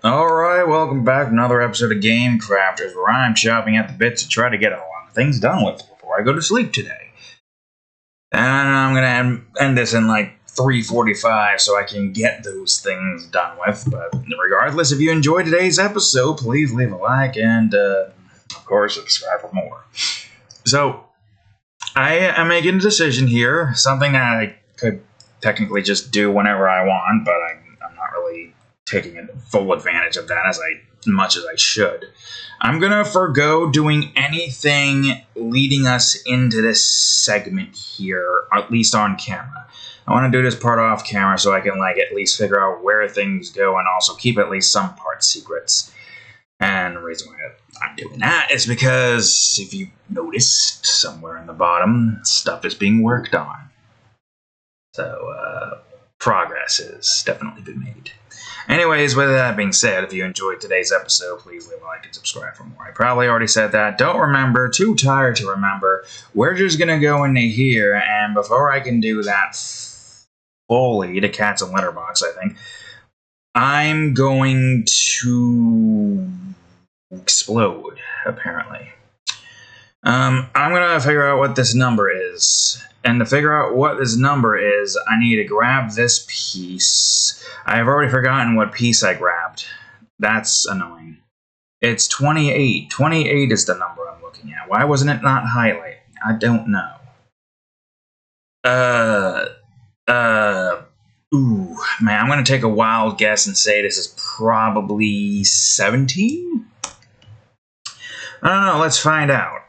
Alright, welcome back to another episode of Game Crafters, where I'm chopping at the bits to try to get a lot of things done with before I go to sleep today. And I'm gonna end this in like 3:45 so I can get those things done with. But regardless, if you enjoyed today's episode, please leave a like and, of course, subscribe for more. So, I am making a decision here, something that I could technically just do whenever I want, but I'm not really taking full advantage of that as much as I should. I'm gonna forgo doing anything leading us into this segment here, at least on camera. I want to do this part off camera so I can at least figure out where things go and also keep at least some parts secrets. And the reason why I'm doing that is because if you noticed somewhere in the bottom, stuff is being worked on. So progress has definitely been made. Anyways, with that being said, if you enjoyed today's episode, please leave a like and subscribe for more. I probably already said that. Don't remember. Too tired to remember. We're just going to go into here, and before I can do that fully to Cats and Letterbox, I think, I'm going to explode, apparently. I'm going to figure out what this number is. And to figure out what this number is, I need to grab this piece. I've already forgotten what piece I grabbed. That's annoying. It's 28. 28 is the number I'm looking at. Why wasn't it not highlighting? I don't know. Ooh, man, I'm going to take a wild guess and say this is probably 17? I don't know, let's find out.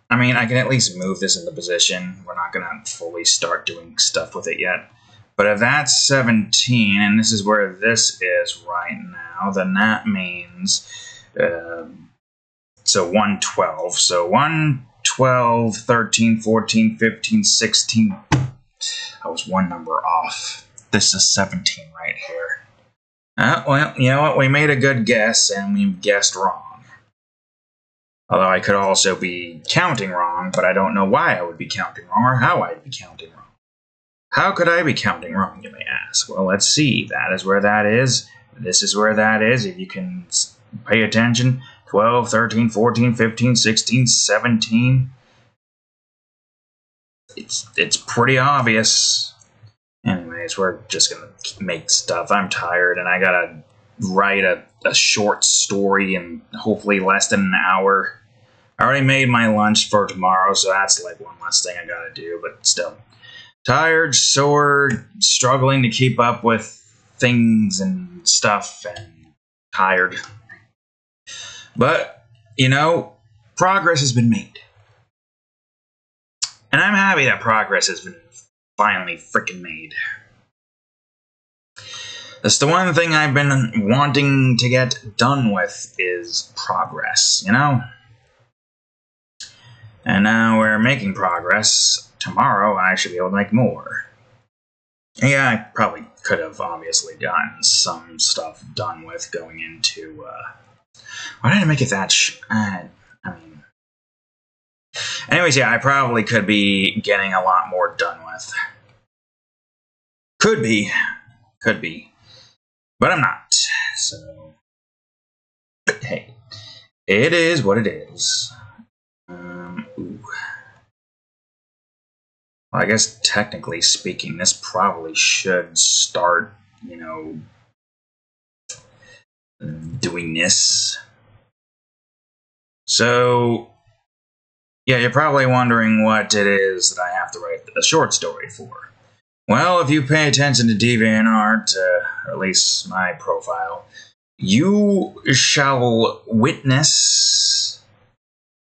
I mean, I can at least move this into position. We're not going to fully start doing stuff with it yet. But if that's 17, and this is where this is right now, then that means, so 112. So 112, 13, 14, 15, 16. I was one number off. This is 17 right here. Well, you know what? We made a good guess, and we guessed wrong. Although I could also be counting wrong, but I don't know why I would be counting wrong or how I'd be counting wrong. How could I be counting wrong, you may ask? Well, let's see. That is where that is. This is where that is. If you can pay attention. 12, 13, 14, 15, 16, 17. It's pretty obvious. Anyways, we're just going to make stuff. I'm tired, and I got to write a short story in hopefully less than an hour. I already made my lunch for tomorrow, so that's one less thing I got to do, but still. Tired, sore, struggling to keep up with things and stuff, and tired. But, progress has been made. And I'm happy that progress has been finally freaking made. That's the one thing I've been wanting to get done with is progress, And now we're making progress. Tomorrow, I should be able to make more. Yeah, I probably could have obviously gotten some stuff done with going into, why did I make it that anyways, yeah, I probably could be getting a lot more done with. Could be. But I'm not, so, hey, it is what it is. Ooh. Well, I guess technically speaking, this probably should start, doing this. So, yeah, you're probably wondering what it is that I have to write a short story for. Well, if you pay attention to DeviantArt, or at least my profile, you shall witness...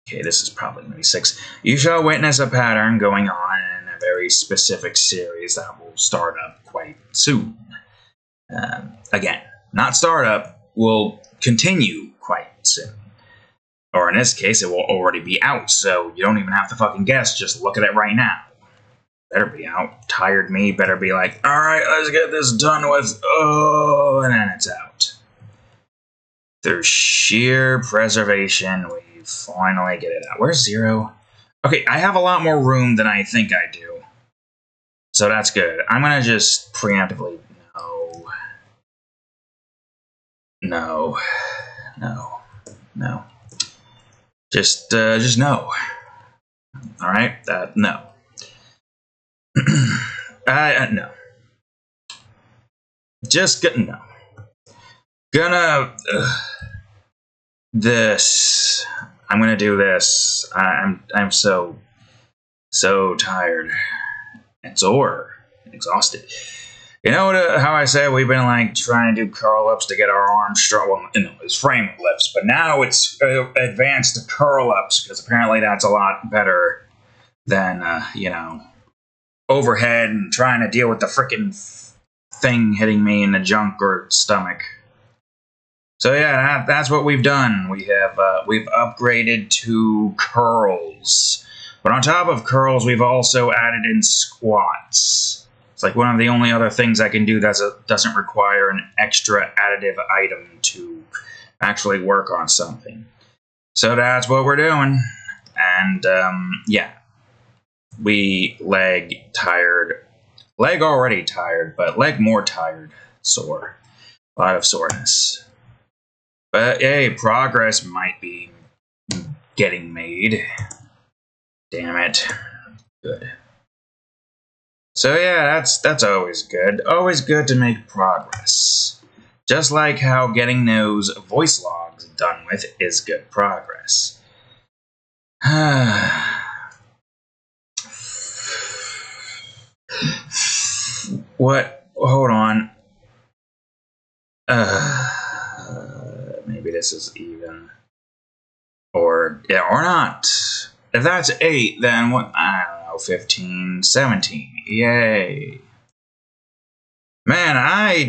Okay, this is probably going to be 6. You shall witness a pattern going on in a very specific series that will start up quite soon. Again, not start up, will continue quite soon. Or in this case, it will already be out, so you don't even have to fucking guess, just look at it right now. Better be out. Tired me better be like, alright, let's get this done with. Oh, and then it's out. Through sheer preservation, we finally get it out. Where's 0? Okay, I have a lot more room than I think I do. So that's good. I'm going to just preemptively... No. No. No. Just no. Alright? No. No. Just no. Gonna... this. I'm gonna do this. I'm so tired and sore and exhausted. You know what, how I said we've been like trying to do curl-ups to get our arms strong. Well, you know, it's frame lifts, but now it's advanced to curl-ups because apparently that's a lot better than, you know, overhead and trying to deal with the freaking thing hitting me in the junk or stomach. So yeah, that's what we've done. We've upgraded to curls. But on top of curls, we've also added in squats. It's like one of the only other things I can do that doesn't require an extra additive item to actually work on something. So that's what we're doing. And, yeah. Leg tired. Leg already tired, but leg more tired. Sore. A lot of soreness. But, hey, progress might be getting made. Damn it. Good. So yeah, that's always good. Always good to make progress. Just like how getting those voice logs done with is good progress. What? Hold on. Maybe this is even. Or not. If that's 8, then what? I don't know, 15, 17. Yay. Man, I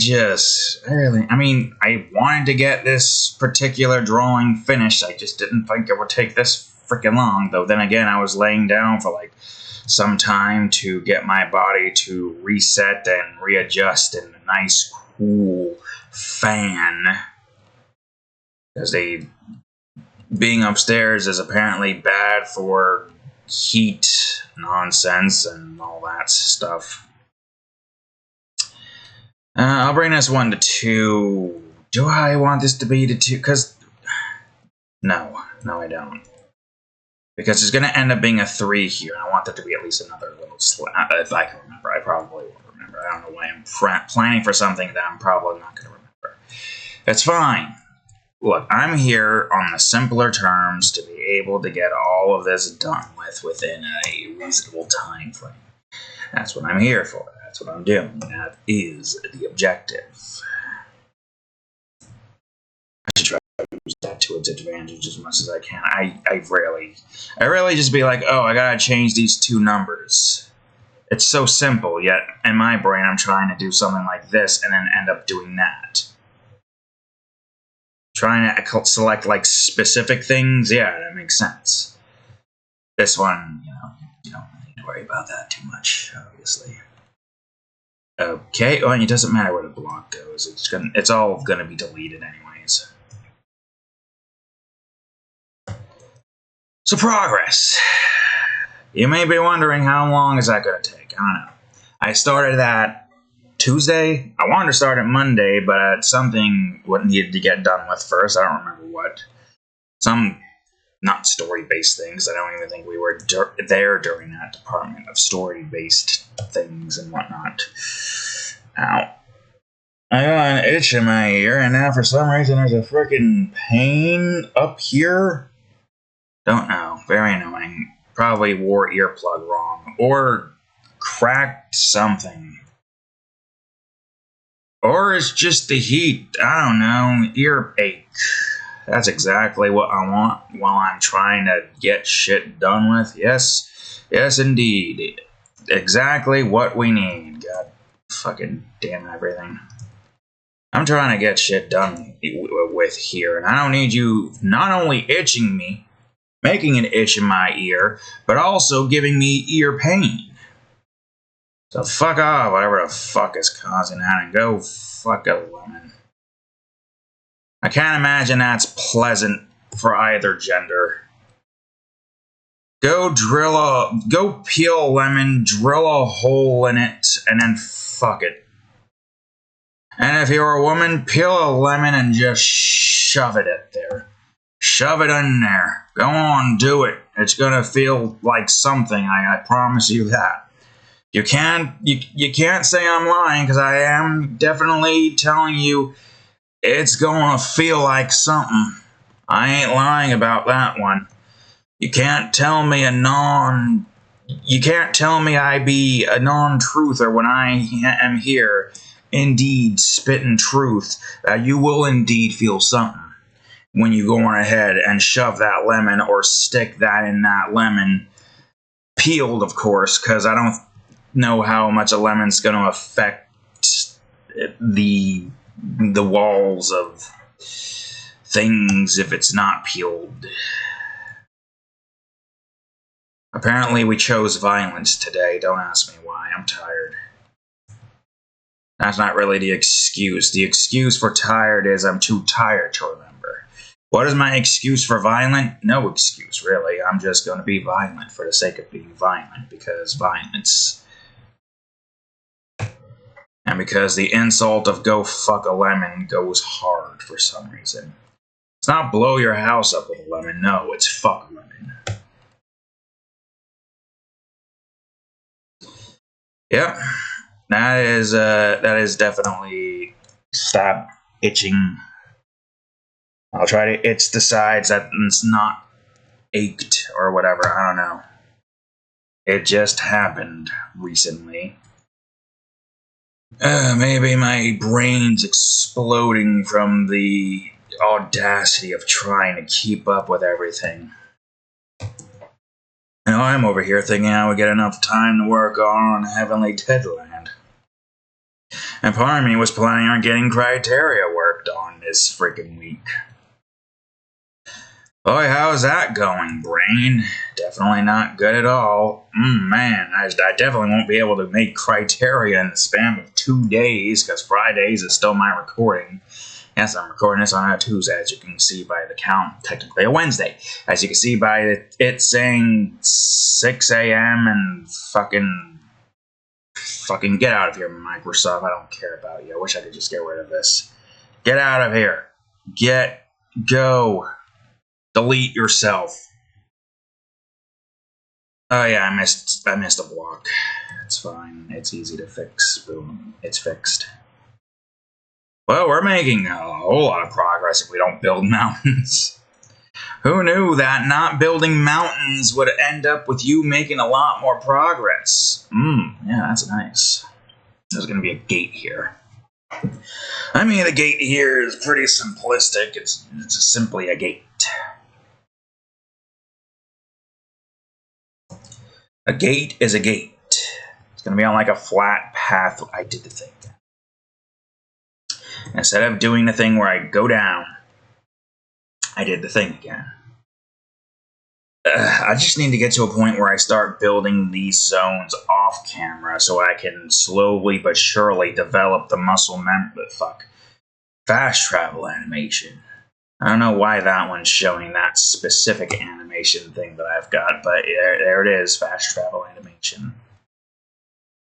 wanted to get this particular drawing finished. I just didn't think it would take this freaking long. Though then again, I was laying down for like some time to get my body to reset and readjust in a nice, cool fan. Because being upstairs is apparently bad for heat nonsense and all that stuff. I'll bring this one to 2. Do I want this to be to 2? Because... No, I don't. Because it's going to end up being a 3 here, and I want there to be at least another little if I can remember. I probably won't remember. I don't know why I'm planning for something that I'm probably not going to remember. That's fine. Look, I'm here on the simpler terms to be able to get all of this done within a reasonable time frame. That's what I'm here for. That's what I'm doing. That is the objective. I should try to use that to its advantage as much as I can. I rarely just be like, oh, I gotta change these 2 numbers. It's so simple, yet in my brain I'm trying to do something like this and then end up doing that. Trying to select like specific things, yeah, that makes sense. This one, you don't need to worry about that too much, obviously. Okay, well, it doesn't matter where the block goes. It's all gonna be deleted anyways. So progress. You may be wondering how long is that gonna take? I don't know. I started that Tuesday. I wanted to start it Monday, but something needed to get done with first. I don't remember what. Some not story-based things. I don't even think we were there during that department of story-based things and whatnot. Ow. I got an itch in my ear, and now for some reason there's a freaking pain up here. Don't know. Very annoying. Probably wore earplug wrong. Or cracked something. Or it's just the heat. I don't know. Earache. That's exactly what I want while I'm trying to get shit done with. Yes, indeed. Exactly what we need. God fucking damn everything. I'm trying to get shit done with here, and I don't need you not only itching me, making an itch in my ear, but also giving me ear pain. So fuck off, whatever the fuck is causing that, and go fuck a lemon. I can't imagine that's pleasant for either gender. Go peel a lemon, drill a hole in it, and then fuck it. And if you're a woman, peel a lemon and just shove it in there. Shove it in there. Go on, do it. It's gonna feel like something, I promise you that. You can't say I'm lying, because I am definitely telling you it's gonna feel like something. I ain't lying about that one. You can't tell me I be a non-truther when I am here, indeed spitting truth. You will indeed feel something when you go on ahead and shove that lemon or stick that in that lemon. Peeled, of course, because I don't know how much a lemon's going to affect the walls of things if it's not peeled. Apparently we chose violence today. Don't ask me why. I'm tired. That's not really the excuse. The excuse for tired is I'm too tired to remember. What is my excuse for violent? No excuse, really. I'm just going to be violent for the sake of being violent, because violence. And because the insult of go fuck a lemon goes hard for some reason. It's not blow your house up with a lemon, no, it's fuck a lemon. Yep, that is definitely stop itching. I'll try to itch the sides that it's not ached or whatever, I don't know. It just happened recently. Maybe my brain's exploding from the audacity of trying to keep up with everything. Now I'm over here thinking I would get enough time to work on Heavenly Deadland. And part of me was planning on getting Criteria worked on this freaking week. Boy, how's that going, brain? Definitely not good at all. Man, I definitely won't be able to make Criteria in the span of 2 days, because Fridays is still my recording. Yes, I'm recording this on a Tuesday, as you can see by the count, technically a Wednesday. As you can see by it saying 6 a.m. and fucking get out of here, Microsoft. I don't care about you. I wish I could just get rid of this. Get out of here. Go. Delete yourself. Oh yeah, I missed a block. It's fine. It's easy to fix. Boom. It's fixed. Well, we're making a whole lot of progress if we don't build mountains. Who knew that not building mountains would end up with you making a lot more progress? Yeah, that's nice. There's going to be a gate here. I mean, the gate here is pretty simplistic. It's simply a gate. A gate is a gate. It's going to be on like a flat path. I did the thing. Instead of doing the thing where I go down, I did the thing again. I just need to get to a point where I start building these zones off camera so I can slowly but surely develop the fast travel animation. I don't know why that one's showing that specific animation thing that I've got, but there it is, fast travel animation.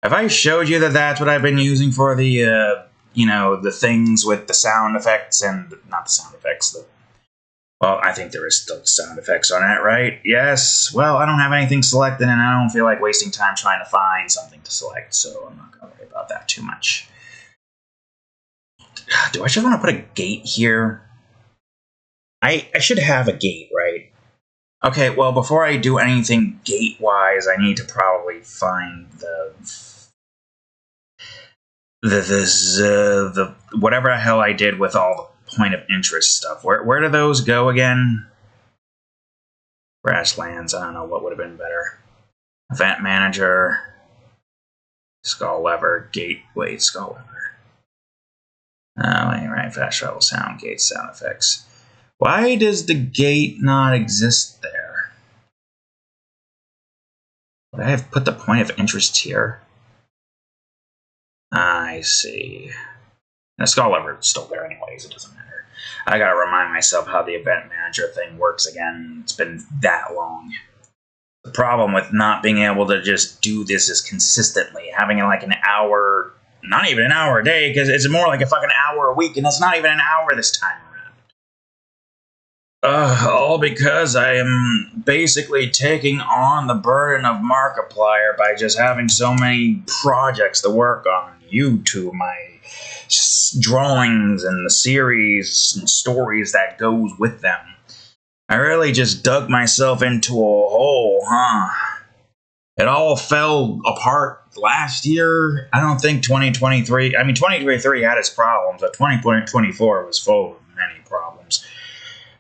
Have I showed you that that's what I've been using for the, the things with the sound effects and, not the sound effects, well, I think there is still sound effects on it, right? Yes. Well, I don't have anything selected, and I don't feel like wasting time trying to find something to select, so I'm not going to worry about that too much. Do I just want to put a gate here? I should have a gate, right? Okay, well, before I do anything gate-wise, I need to probably find the whatever the hell I did with all the point of interest stuff. Where do those go again? Grasslands, I don't know what would have been better. Event manager, skull lever, gateway, skull lever. Right, fast travel, sound, gate, sound effects. Why does the gate not exist there? Would I have put the point of interest here? I see. And the skull lever is still there anyways, it doesn't matter. I gotta remind myself how the event manager thing works again. It's been that long. The problem with not being able to just do this is consistently. Having like an hour, not even an hour a day, because it's more like a fucking hour a week, and it's not even an hour this time around. All because I am basically taking on the burden of Markiplier by just having so many projects to work on. YouTube, my drawings, and the series and stories that goes with them. I really just dug myself into a hole, huh? It all fell apart last year. I don't think 2023... I mean, 2023 had its problems, but 2024 was full of many problems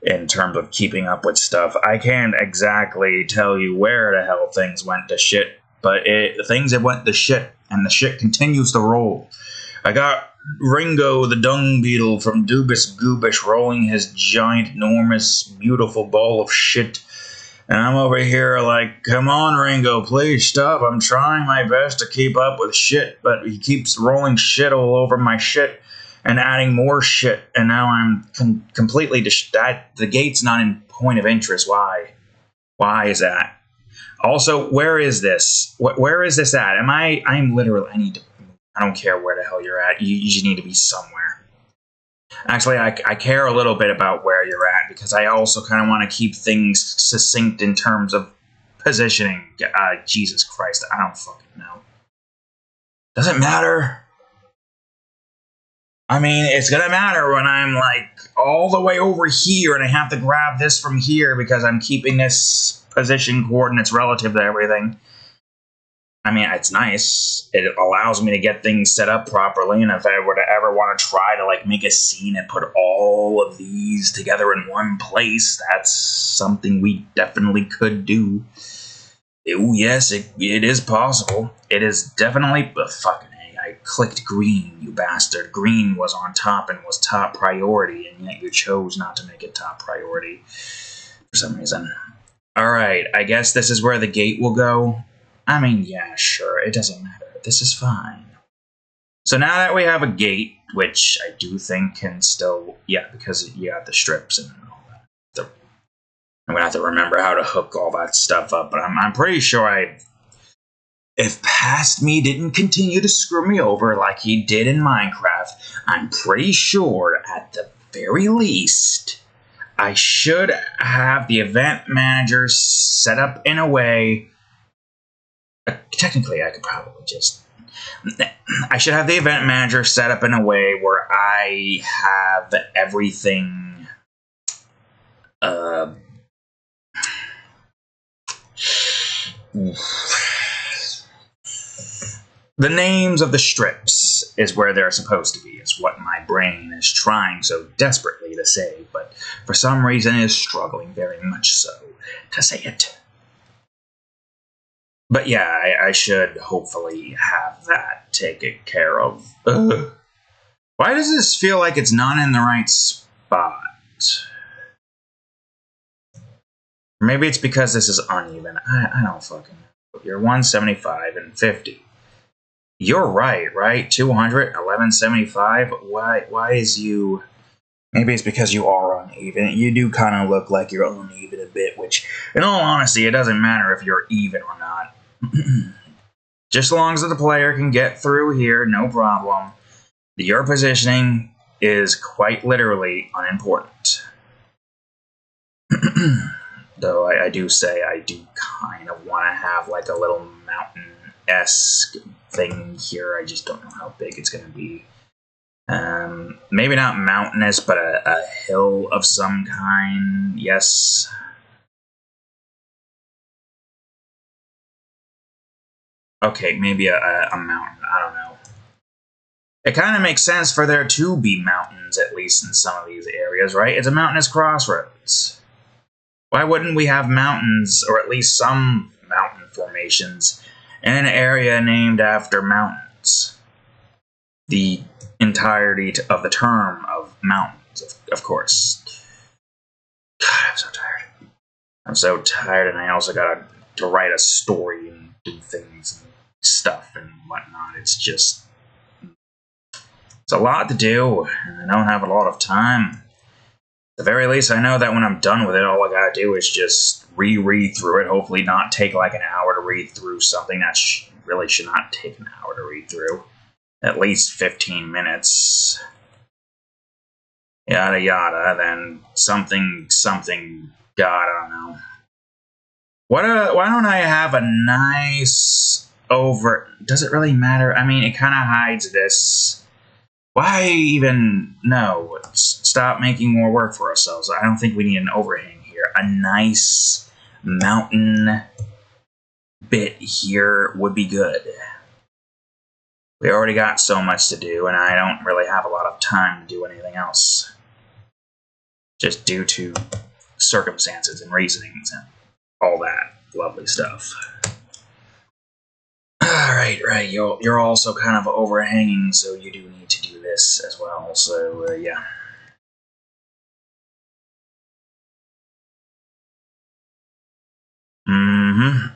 in terms of keeping up with stuff. I can't exactly tell you where the hell things went to shit, but things have went to shit, and the shit continues to roll. I got Ringo the Dung Beetle from Dubis Goobish rolling his giant, enormous, beautiful ball of shit. And I'm over here like, come on, Ringo, please stop. I'm trying my best to keep up with shit, but he keeps rolling shit all over my shit and adding more shit. And now I'm completely... the gate's not in point of interest. Why? Why is that? Also, where is this? Where is this at? I'm literally... I don't care where the hell you're at. You just need to be somewhere. Actually, I care a little bit about where you're at, because I also kind of want to keep things succinct in terms of positioning. Jesus Christ, I don't fucking know. Does it matter? I mean, it's gonna matter when I'm like all the way over here and I have to grab this from here because I'm keeping this position coordinates relative to everything. I mean, it's nice. It allows me to get things set up properly, and if I were to ever want to try to like make a scene and put all of these together in one place, that's something we definitely could do. Oh, yes, it is possible. It is definitely... fucking A, I clicked green, you bastard. Green was on top and was top priority, and yet you chose not to make it top priority for some reason. Alright, I guess this is where the gate will go. I mean, yeah, sure, it doesn't matter. This is fine. So now that we have a gate, which I do think can still... yeah, because you got the strips and all that. I'm going to have to remember how to hook all that stuff up, but I'm pretty sure if past me didn't continue to screw me over like he did in Minecraft, I'm pretty sure, at the very least, I should have the event manager set up in a way... technically, I could probably just... I should have the event manager set up in a way where I have everything... the names of the strips is where they're supposed to be, is what my brain is trying so desperately to say, but for some reason is struggling very much so to say it. But yeah, I should hopefully have that taken care of. Ugh. Why does this feel like it's not in the right spot? Maybe it's because this is uneven. I don't fucking know. You're 175 and 50. You're right? 200, 1175? Why is you... Maybe it's because you are uneven. You do kind of look like you're uneven a bit, which, in all honesty, it doesn't matter if you're even or not. Just as long as the player can get through here, no problem. Your positioning is quite literally unimportant. Though I do say I do kind of want to have like a little mountain-esque thing here. I just don't know how big it's going to be. Maybe not mountainous, but a hill of some kind. Yes. Okay, maybe a mountain. I don't know. It kind of makes sense for there to be mountains, at least in some of these areas, right? It's a mountainous crossroads. Why wouldn't we have mountains, or at least some mountain formations, in an area named after mountains? The entirety of the term of mountains, of course. God, I'm so tired. I'm so tired, and I also got to write a story and do things and stuff and whatnot. It's just... it's a lot to do, and I don't have a lot of time. At the very least, I know that when I'm done with it, all I gotta do is just reread through it. Hopefully not take like an hour to read through something that really should not take an hour to read through. at least 15 minutes. Yada yada, then something, God, I don't know. Why don't I have a nice over... Does it really matter? I mean, it kind of hides this. Why even... No, stop making more work for ourselves. I don't think we need an overhang here. A nice mountain bit here would be good. We already got so much to do, and I don't really have a lot of time to do anything else. Just due to circumstances and reasonings and all that lovely stuff. Right. You're also kind of overhanging, so you do need to do this as well. So, yeah.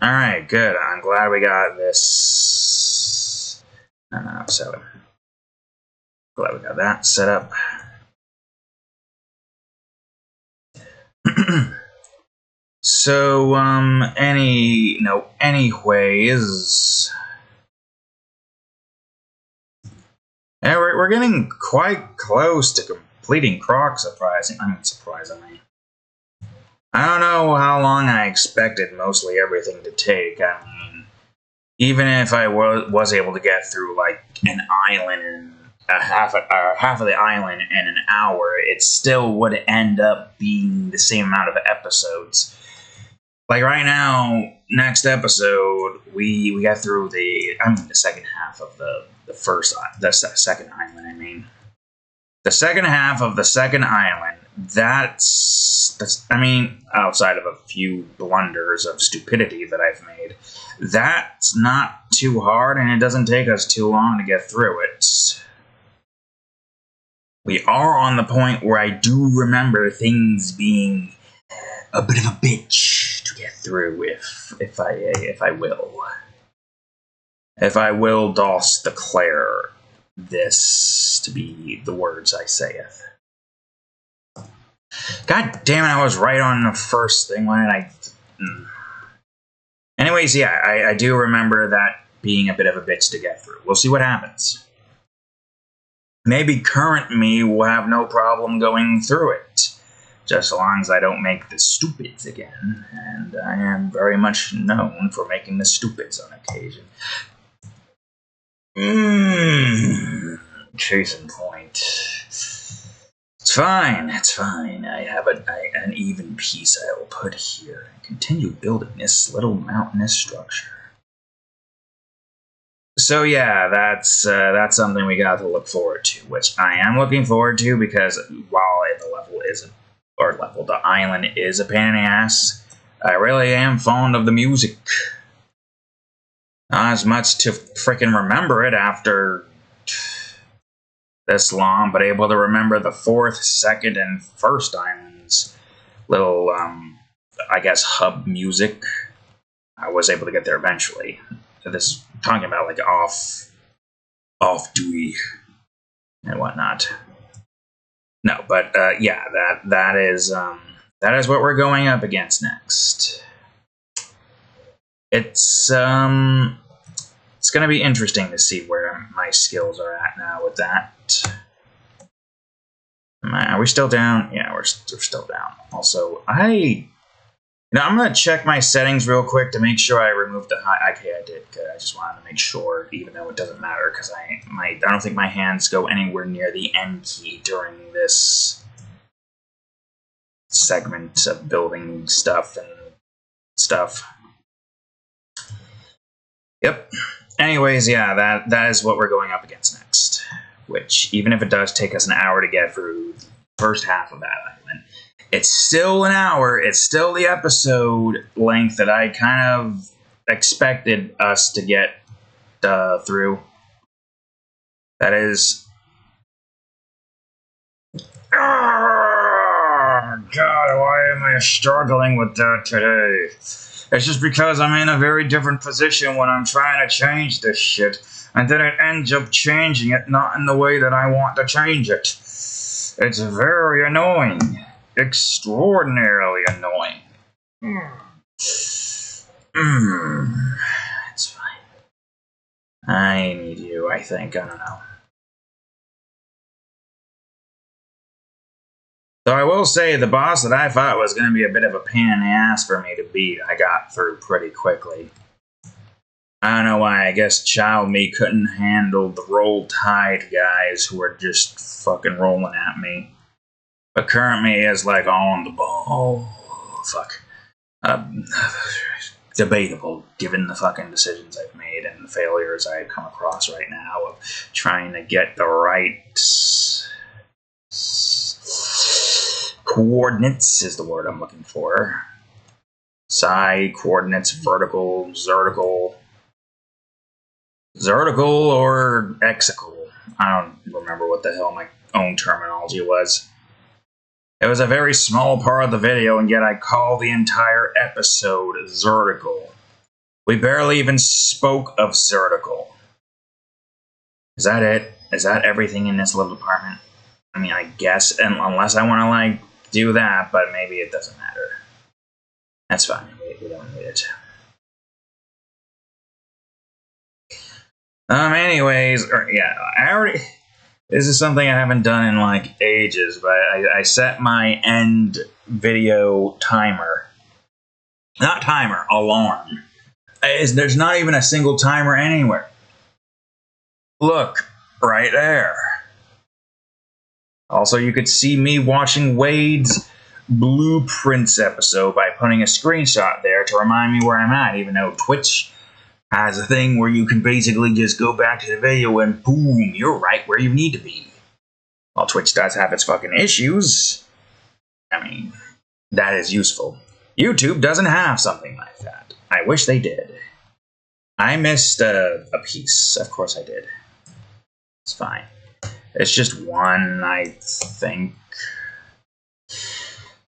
Alright, good. I'm glad we got this. No, so glad we got that set up. So, anyways. Yeah, we're getting quite close to completing Croc, surprisingly. I don't know how long I expected mostly everything to take. I mean, even if I was able to get through, like, an island and half of the island in an hour, it still would end up being the same amount of episodes. Like right now, next episode, we got through the second half of the second island. I mean, the second half of the second island. That's outside of a few blunders of stupidity that I've made, that's not too hard, and it doesn't take us too long to get through it. We are on the point where I do remember things being a bit of a bitch to get through, if I will doss declare this to be the words I saith. God damn it, I was right on the first thing. Why did I... Anyways, yeah, I do remember that being a bit of a bitch to get through. We'll see what happens. Maybe current me will have no problem going through it, just as long as I don't make the stupids again, and I am very much known for making the stupids on occasion. Case in point. It's fine. I have an even piece I will put here and continue building this little mountainous structure. So yeah, that's something we got to look forward to, which I am looking forward to, because while the island is a pain in the ass, I really am fond of the music. Not as much to freaking remember it after this long, but able to remember the fourth, second, and first island's little, hub music. I was able to get there eventually. This is talking about, like, off duty and whatnot. No, but, yeah, that is what we're going up against next. It's going to be interesting to see where my skills are at now with that. Are we still down? Yeah, we're still down. Also, I'm going to check my settings real quick to make sure I removed the high. Okay, I did. Good. I just wanted to make sure, even though it doesn't matter, because I don't think my hands go anywhere near the N key during this segment of building stuff and stuff. Yep. Anyways, yeah, that is what we're going up against next. Which, even if it does take us an hour to get through the first half of that island, it's still an hour. It's still the episode length that I kind of expected us to get through. That is... Oh, God, why am I struggling with that today? It's just because I'm in a very different position when I'm trying to change this shit, and then it ends up changing it not in the way that I want to change it. It's very annoying. Extraordinarily annoying. It's fine. I need you, I think. I don't know. So I will say the boss that I thought was going to be a bit of a pain in the ass for me to beat, I got through pretty quickly. I don't know why. I guess child me couldn't handle the Roll Tide guys who were just fucking rolling at me. But current me is like on the ball. Oh, fuck. Debatable, given the fucking decisions I've made and the failures I've come across right now of trying to get the right coordinates is the word I'm looking for. Side coordinates, vertical, zertical or exical. I don't remember what the hell my own terminology was. It was a very small part of the video, and yet I call the entire episode Zertical. We barely even spoke of Zertical. Is that it? Is that everything in this little apartment? I mean, I guess, unless I want to, like, do that, but maybe it doesn't matter. That's fine. We don't need it. Anyways, this is something I haven't done in like ages, but I set my end video timer. Not timer, alarm. There's not even a single timer anywhere. Look, right there. Also, you could see me watching Wade's Blueprints episode by putting a screenshot there to remind me where I'm at, even though Twitch has a thing where you can basically just go back to the video and boom, you're right where you need to be. While Twitch does have its fucking issues, I mean, that is useful. YouTube doesn't have something like that. I wish they did. I missed a piece. Of course I did. It's fine. It's just one, I think.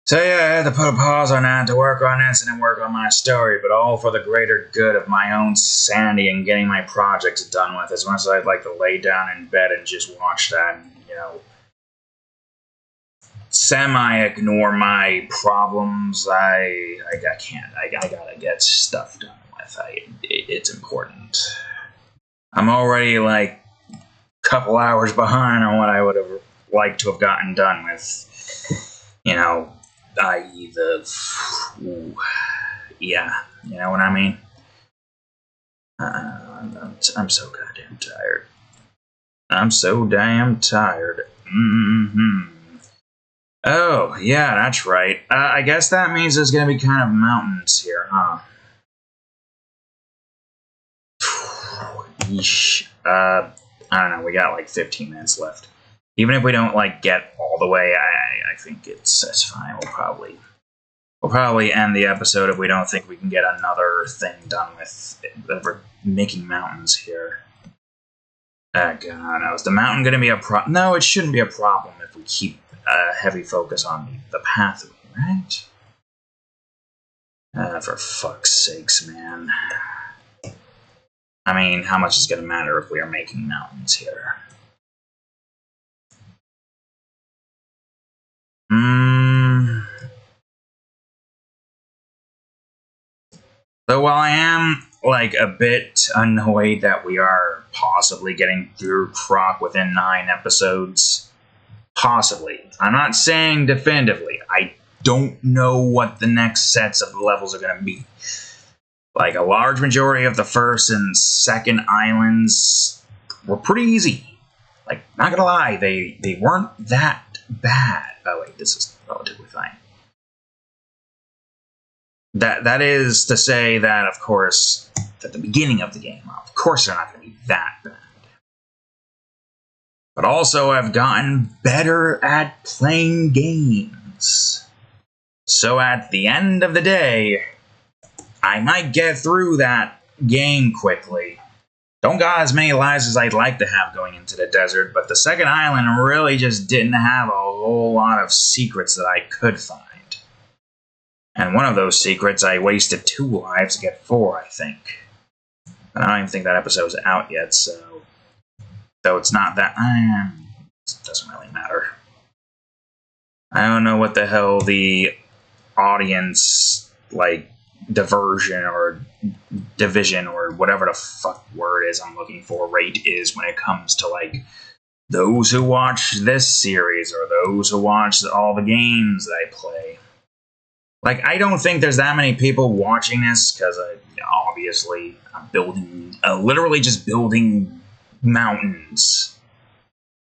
So yeah, I had to put a pause on that to work on this and then work on my story, but all for the greater good of my own sanity and getting my projects done with. As much as I'd like to lay down in bed and just watch that and, you know, semi-ignore my problems, I can't. I gotta get stuff done with. It's important. I'm already, like, a couple hours behind on what I would have liked to have gotten done with, you know, i.e. yeah, you know what I mean? I'm so goddamn tired. I'm so damn tired. Oh, yeah, that's right. I guess that means there's gonna be kind of mountains here, huh? Yeesh. I don't know, we got like 15 minutes left. Even if we don't like get all the way, I think that's fine. We'll probably end the episode if we don't think we can get another thing done with we're making mountains here. Oh god, no. Is the mountain going to be a problem? No, it shouldn't be a problem if we keep a heavy focus on the pathway, right? For fuck's sakes, man. I mean, how much is going to matter if we are making mountains here? So while I am, like, a bit annoyed that we are possibly getting through Croc within 9 episodes, possibly. I'm not saying definitively. I don't know what the next sets of levels are going to be. Like, a large majority of the first and second islands were pretty easy. Like, not gonna lie, they weren't that bad. Oh wait, this is relatively fine. That is to say that, of course, at the beginning of the game, of course they're not going to be that bad. But also, I've gotten better at playing games. So at the end of the day, I might get through that game quickly. Don't got as many lives as I'd like to have going into the desert, but the second island really just didn't have a whole lot of secrets that I could find. And one of those secrets, I wasted 2 lives to get 4, I think. And I don't even think that episode's out yet, so it's not that... it doesn't really matter. I don't know what the hell the audience, like, diversion or division, or whatever the fuck word is I'm looking for, rate is when it comes to, like, those who watch this series or those who watch all the games that I play. Like, I don't think there's that many people watching this, because obviously I'm building, literally just building mountains.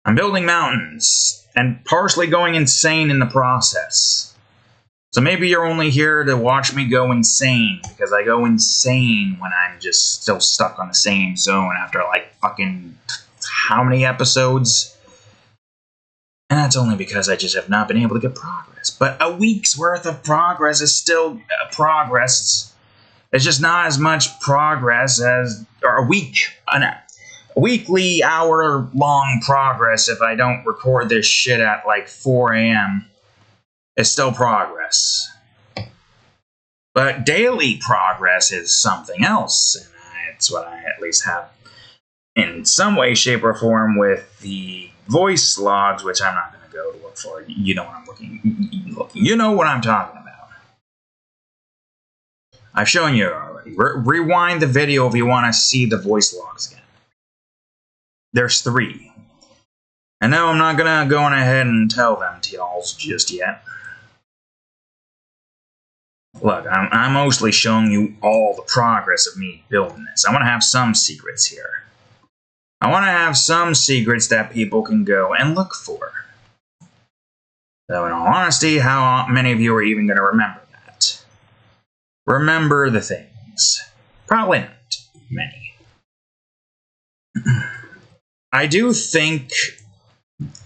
I'm building mountains, and partially going insane in the process. So maybe you're only here to watch me go insane, because I go insane when I'm just still stuck on the same zone after, like, fucking how many episodes? And that's only because I just have not been able to get progress. But a week's worth of progress is still progress. It's just not as much progress as, or a weekly hour-long progress if I don't record this shit at like 4 a.m. It's still progress. But daily progress is something else, and that's what I at least have in some way, shape, or form with the Voicelogs, which I'm not going to go to look for. You know what I'm looking. You know what I'm talking about. I've shown you already. Rewind the video if you want to see the Voicelogs again. There's 3. And no, I'm not going to go on ahead and tell them to y'all just yet. Look, I'm mostly showing you all the progress of me building this. I want to have some secrets here. I want to have some secrets that people can go and look for. Though, in all honesty, how many of you are even going to remember that? Remember the things. Probably not many. I do think,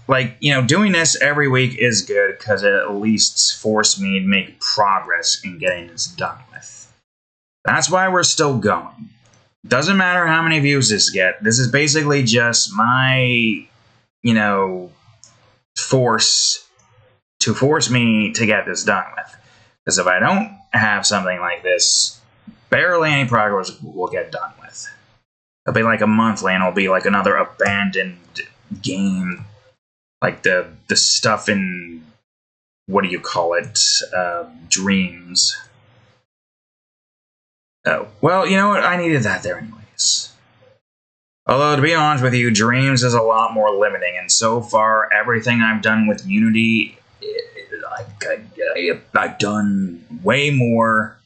like, doing this every week is good because it at least forced me to make progress in getting this done with. That's why we're still going. Doesn't matter how many views this gets. This is basically just my, force me to get this done with. Because if I don't have something like this, barely any progress will get done with. It'll be like a monthly, and it'll be like another abandoned game. Like the stuff in, what do you call it, Dreams. Oh, well, you know what? I needed that there anyways. Although, to be honest with you, Dreams is a lot more limiting, and so far, everything I've done with Unity, I've done way more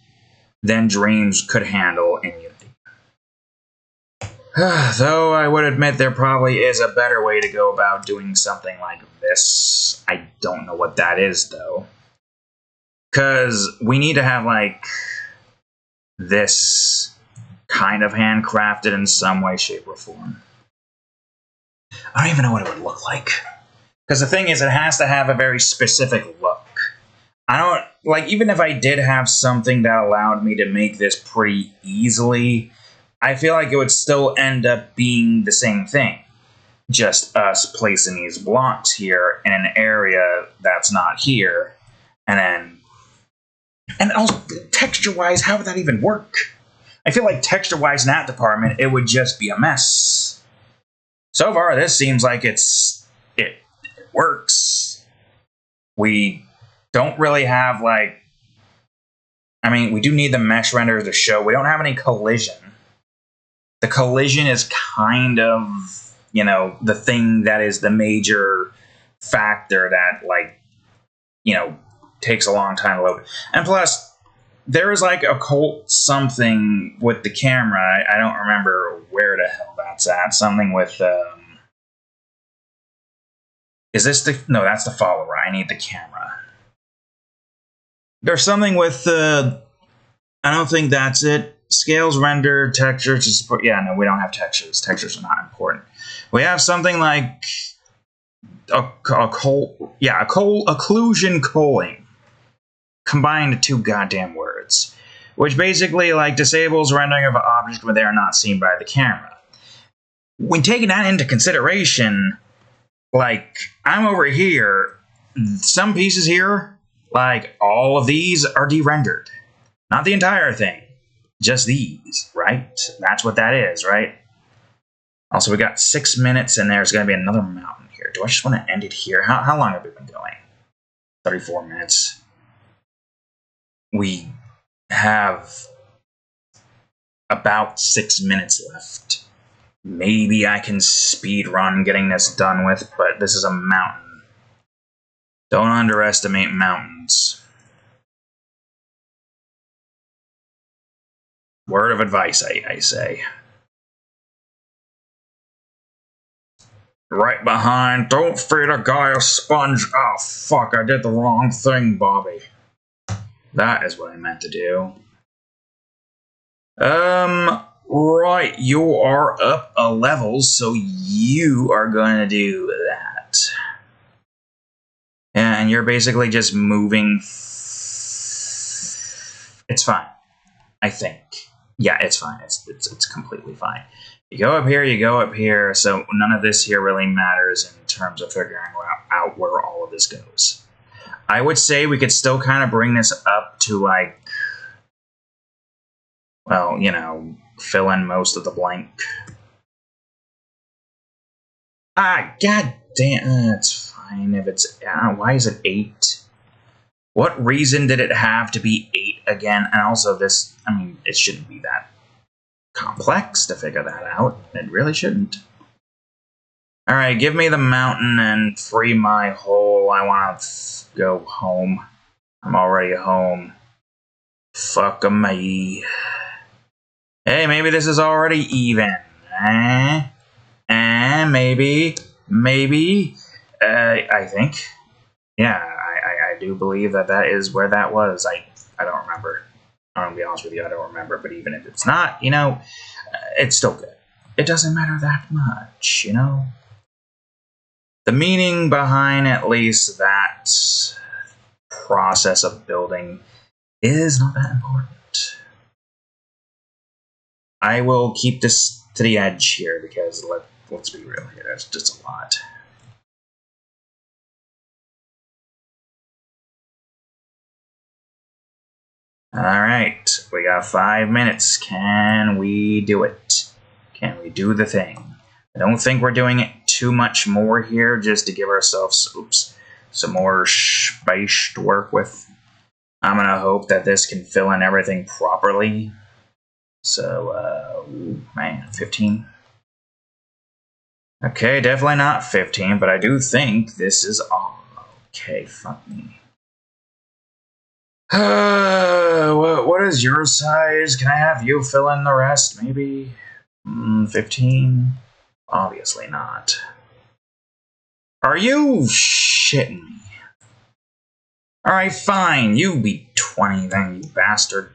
than Dreams could handle in Unity. Though I would admit there probably is a better way to go about doing something like this. I don't know what that is, though. Because we need to have, like, this kind of handcrafted in some way, shape, or form. I don't even know what it would look like. Because the thing is, it has to have a very specific look. Even if I did have something that allowed me to make this pretty easily, I feel like it would still end up being the same thing. Just us placing these blocks here in an area that's not here. And also, texture-wise, how would that even work? I feel like texture-wise in that department, it would just be a mess. So far, this seems like it works. We don't really have, we do need the mesh render to show. We don't have any collision. The collision is kind of, the thing that is the major factor that, takes a long time to load. And plus, there is like a cult something with the camera. I don't remember where the hell that's at. Something with, is this no, that's the follower. I need the camera. There's something with, I don't think that's it. Scales, render, textures to support. Yeah, no, we don't have textures. Textures are not important. We have something like occlusion culling. Combined to 2 goddamn words. Which basically, disables rendering of objects when they are not seen by the camera. When taking that into consideration, I'm over here, some pieces here, all of these are de-rendered. Not the entire thing. Just these, right? That's what that is, right? Also, we got 6 minutes, and there's going to be another mountain here. Do I just want to end it here? How long have we been going? 34 minutes. We have about 6 minutes left. Maybe I can speed run getting this done with, but this is a mountain. Don't underestimate mountains. Word of advice, I say. Right behind. Don't feed a guy a sponge. Oh, fuck, I did the wrong thing, Bobby. That is what I meant to do. Right, you are up a level, so you are going to do that. And you're basically just moving. It's fine, I think. Yeah, it's fine. It's completely fine. You go up here, so none of this here really matters in terms of figuring out where all of this goes. I would say we could still kind of bring this up to, like, well, you know, fill in most of the blank. Ah, god damn, it's fine if it's, why is it 8? What reason did it have to be 8 again? And also this, I mean, it shouldn't be that complex to figure that out. It really shouldn't. Alright, give me the mountain and free my hole. I want to go home. I'm already home. Fuck me. Hey, maybe this is already even. Maybe. I think. Yeah, I do believe that is where that was. I don't remember. I'm gonna be honest with you, I don't remember. But even if it's not, you know, it's still good. It doesn't matter that much, you know. The meaning behind at least that process of building is not that important. I will keep this to the edge here because let's be real here. That's just a lot. Alright, we got 5 minutes. Can we do it? Can we do the thing? I don't think we're doing it too much more here just to give ourselves, some more space to work with. I'm going to hope that this can fill in everything properly. So, man, 15. Okay, definitely not 15, but I do think this is all. Okay, fuck me. What is your size? Can I have you fill in the rest, maybe? 15? Obviously not. Are you shitting me? Alright, fine. You be 20 then, you bastard.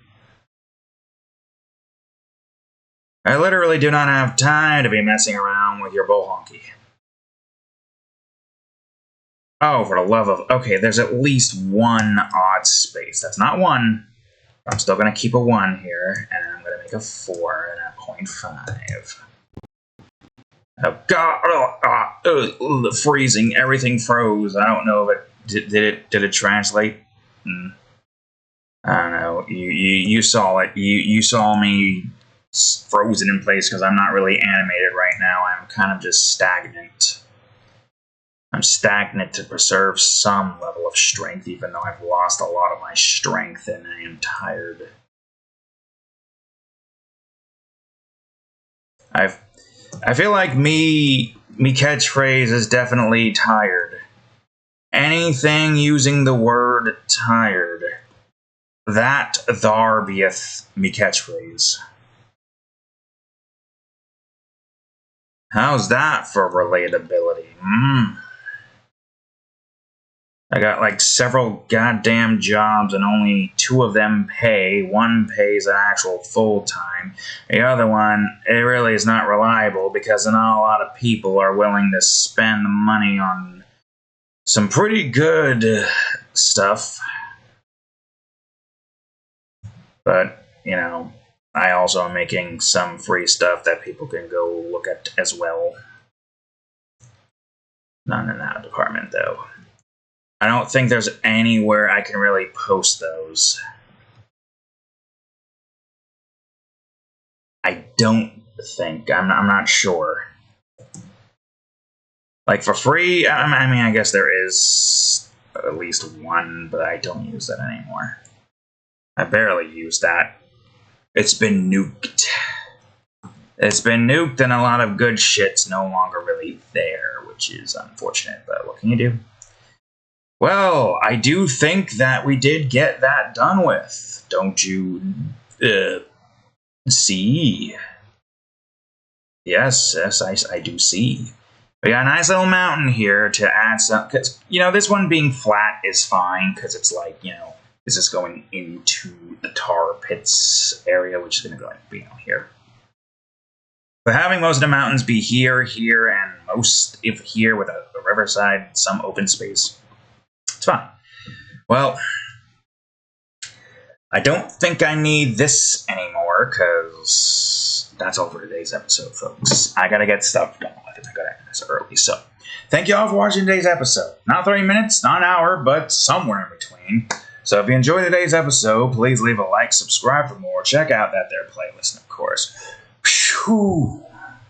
I literally do not have time to be messing around with your bull honky. Oh, for the love of... Okay, there's at least one odd space. That's not 1. I'm still going to keep a 1 here, and I'm going to make a 4 and a 0.5. Oh, God! Freezing. Everything froze. I don't know if it... Did it translate? I don't know. You saw it. You saw me frozen in place because I'm not really animated right now. I'm kind of just stagnant. I'm stagnant to preserve some level of strength, even though I've lost a lot of my strength and I am tired. I feel like me catchphrase is definitely tired. Anything using the word tired, that thar beeth me catchphrase. How's that for relatability? I got like several goddamn jobs and only 2 of them pay. 1 pays an actual full-time. The other one, it really is not reliable because not a lot of people are willing to spend the money on some pretty good stuff. But, you know, I also am making some free stuff that people can go look at as well. Not in that department, though. I don't think there's anywhere I can really post those. I don't think. I'm not sure. Like, for free, I mean, I guess there is at least 1, but I don't use that anymore. I barely use that. It's been nuked. It's been nuked, and a lot of good shit's no longer really there, which is unfortunate, but what can you do? Well, I do think that we did get that done with. Don't you see? Yes, I do see. We got a nice little mountain here to add some, because, this one being flat is fine, because it's like, this is going into the tar pits area, which is going to go here. But having most of the mountains be here, and most of here with a riverside, some open space, it's fine. Well, I don't think I need this anymore, because that's all for today's episode, folks. I gotta get stuff done with it. I gotta end this early. So, thank you all for watching today's episode. Not 30 minutes, not an hour, but somewhere in between. So if you enjoyed today's episode, please leave a like, subscribe for more, check out that there playlist, and of course,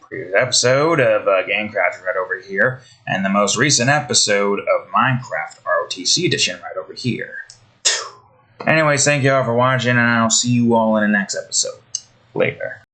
previous episode of Gamecraft right over here, and the most recent episode of Minecraft ROTC Edition right over here. Anyways, thank you all for watching, and I'll see you all in the next episode. Later.